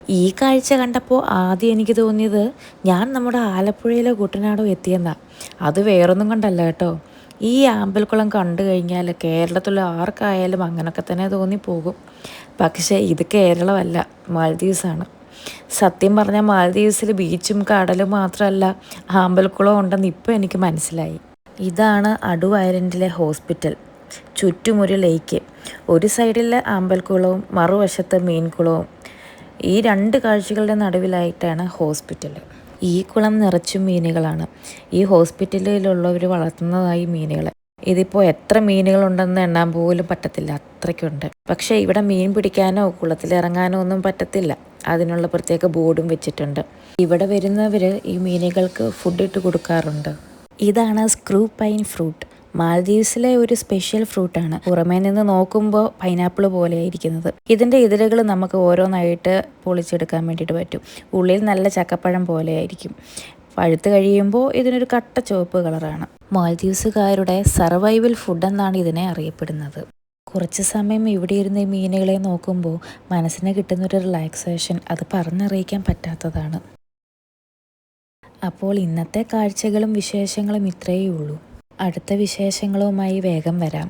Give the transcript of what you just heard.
ഈ കാഴ്ച കണ്ടപ്പോൾ ആദ്യം എനിക്ക് തോന്നിയത് ഞാൻ നമ്മുടെ ആലപ്പുഴയിലെ കുട്ടനാടോ എത്തിയെന്നാണ്. അത് വേറൊന്നും കണ്ടല്ല കേട്ടോ. ഈ ആമ്പൽക്കുളം കണ്ടു കഴിഞ്ഞാൽ കേരളത്തിലെ ആർക്കായാലും അങ്ങനെയൊക്കെ തന്നെ തോന്നിപ്പോകും. പക്ഷേ ഇത് കേരളമല്ല, മാൽദീവ്സാണ്. സത്യം പറഞ്ഞാൽ മാൽദീവ്സിൽ ബീച്ചും കടലും മാത്രമല്ല, ആമ്പൽക്കുളവും ഉണ്ടെന്ന് ഇപ്പോൾ എനിക്ക് മനസ്സിലായി. ഇതാണ് അടു ഐലൻഡിലെ ഹോസ്പിറ്റൽ. ചുറ്റുമൊരു ലേക്ക്, ഒരു സൈഡിൽ ആമ്പൽക്കുളവും മറുവശത്ത് മീൻകുളവും. ഈ രണ്ട് കാഴ്ചകളുടെ നടുവിലായിട്ടാണ് ഹോസ്പിറ്റൽ. ഈ കുളം നിറച്ചും മീനുകളാണ്. ഈ ഹോസ്പിറ്റലിലുള്ളവർ വളർത്തുന്നതായി മീനുകൾ. ഇതിപ്പോൾ എത്ര മീനുകളുണ്ടെന്ന് എണ്ണാൻ പോലും പറ്റത്തില്ല, അത്രയ്ക്കുണ്ട്. പക്ഷേ ഇവിടെ മീൻ പിടിക്കാനോ കുളത്തിലിറങ്ങാനോ ഒന്നും പറ്റത്തില്ല. അതിനുള്ള പ്രത്യേക ബോർഡും വെച്ചിട്ടുണ്ട്. ഇവിടെ വരുന്നവർ ഈ മീനുകൾക്ക് ഫുഡ് ഇട്ട് കൊടുക്കാറുണ്ട്. ഇതാണ് സ്ക്രൂ പൈൻ ഫ്രൂട്ട്. മാൽദീവ്സിലെ ഒരു സ്പെഷ്യൽ ഫ്രൂട്ടാണ്. പുറമേ നിന്ന് നോക്കുമ്പോൾ പൈനാപ്പിൾ പോലെയായിരിക്കുന്നത്. ഇതിൻ്റെ ഇതളുകൾ നമുക്ക് ഓരോന്നായിട്ട് പൊളിച്ചെടുക്കാൻ വേണ്ടിയിട്ട് പറ്റും. ഉള്ളിൽ നല്ല ചക്കപ്പഴം പോലെയായിരിക്കും. പഴുത്ത് കഴിയുമ്പോൾ ഇതിനൊരു കട്ട ചുവപ്പ് കളറാണ്. മാൽദീവ്സുകാരുടെ സർവൈവൽ ഫുഡ് എന്നാണ് ഇതിനെ അറിയപ്പെടുന്നത്. കുറച്ച് സമയം ഇവിടെ ഇരുന്ന് ഈ മീനുകളെ നോക്കുമ്പോൾ മനസ്സിന് കിട്ടുന്നൊരു റിലാക്സേഷൻ അത് പറഞ്ഞറിയിക്കാൻ പറ്റാത്തതാണ്. അപ്പോൾ ഇന്നത്തെ കാഴ്ചകളും വിശേഷങ്ങളും ഇത്രയേ ഉള്ളൂ. അടുത്ത വിശേഷങ്ങളുമായി വേഗം വരാം.